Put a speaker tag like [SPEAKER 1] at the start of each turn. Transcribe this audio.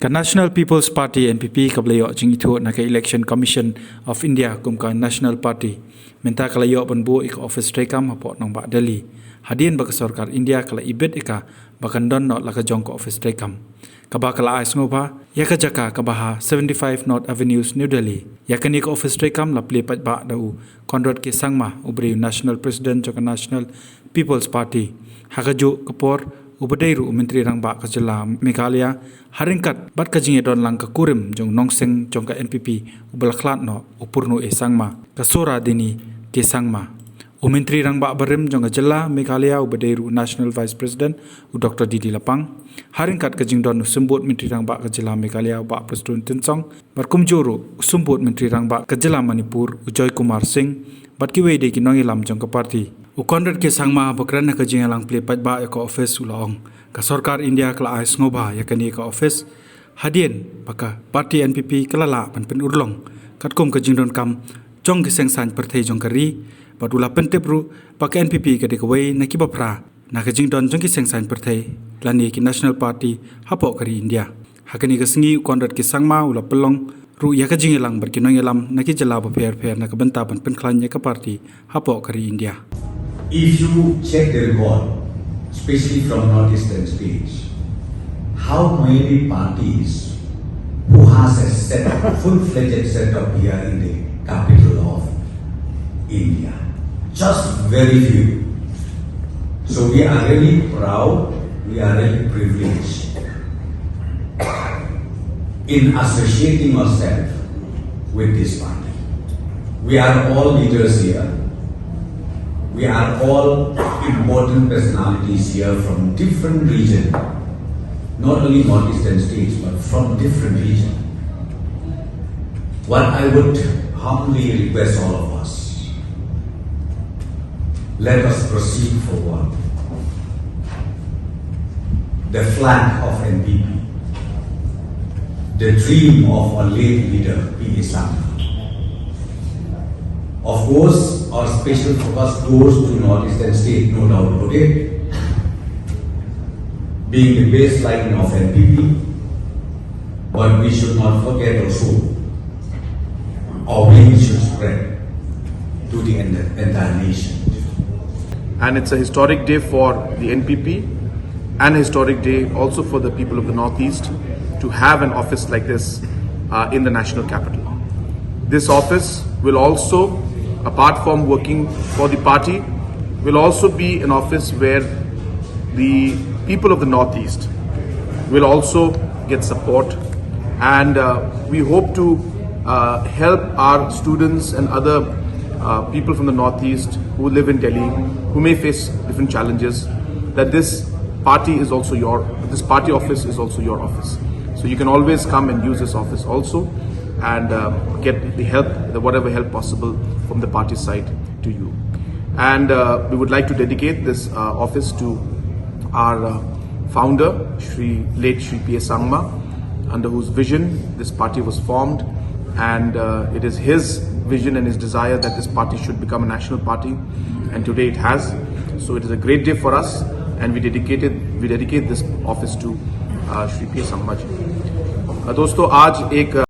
[SPEAKER 1] National People's Party NPP kablayo jing itu na Election Commission of India kumka National Party menta kalayo banbu ik office treikam hapo nongbah Delhi hadien baka sarkar India kala ibet ika bakandon no laka jong ko office treikam kaba kala ais ngoba yaka jaka kabaha 75 North Avenues New Delhi yakani ko office treikam la ple patba dau Conrad ke sangma ubri National President jaka National People's Party hagaju kapor Ubadairu Menteri Rangbah Kajala Meghalaya haringkat bat kajing don lang ka kurim jong nongseng jong ka NPP ubalaklat no upurnu e sangma kasora dini ke sangma Menteri Rangbah barim jong Kajala Meghalaya Ubadairu National Vice President Dr. Didi Lapang haringkat kajing don sembut Menteri Rangbah Kajala Meghalaya ba Presiden Tensong barkumjuru sembut Menteri Rangbah Kajala Manipur Ujoy Kumar Singh bat kiwe de ki nongïalam jong ka parti Conrad ke sangma bakran ka jingalang ple patba ya ka office ulong ka sarkar India kala ais ngobha ya kani ka office hadien baka parti NPP kalala pan urlong katkom ka jingdon kam jong ke sengsan partai jong kari badula pentepru baka NPP ka de kawai na kibapra na ka jingdon jong ke sengsan partai lani ki National Party hapo kari India hakani ka singi Conrad ke sangma ula pelong ru ya ka jingalang barki nongïalam na ki jala ba pher na ka banta pan klan ya ka parti hapo kari India.
[SPEAKER 2] If you check the record, especially from northeastern states, how many parties who has a full-fledged setup here in the capital of India? Just very few. So we are really proud, we are really privileged in associating ourselves with this party. We are all leaders here. We are all important personalities here from different regions, not only northeastern states, but from different regions. What I would humbly request all of us, let us proceed forward. The flag of NPP, the dream of our late leader, P.A. Sangma. Of course, our special focus goes to northeastern state, no doubt about it, being the baseline of NPP, but we should not forget also our wings should spread to the entire nation.
[SPEAKER 3] And it's a historic day for the NPP and a historic day also for the people of the Northeast to have an office like this in the national capital. This office will also, apart from working for the party, will also be an office where the people of the Northeast will also get support, and we hope to help our students and other people from the Northeast who live in Delhi, who may face different challenges, that this party office is also your office. So you can always come and use this office also and get the help, whatever help possible from the party side to you. And we would like to dedicate this office to our founder, late Shri P.A. Sangma, under whose vision this party was formed. And it is his vision and his desire that this party should become a national party. And today it has. So it is a great day for us, and we dedicate this office to Shri P.A. Sangma ji. दोस्तों आज एक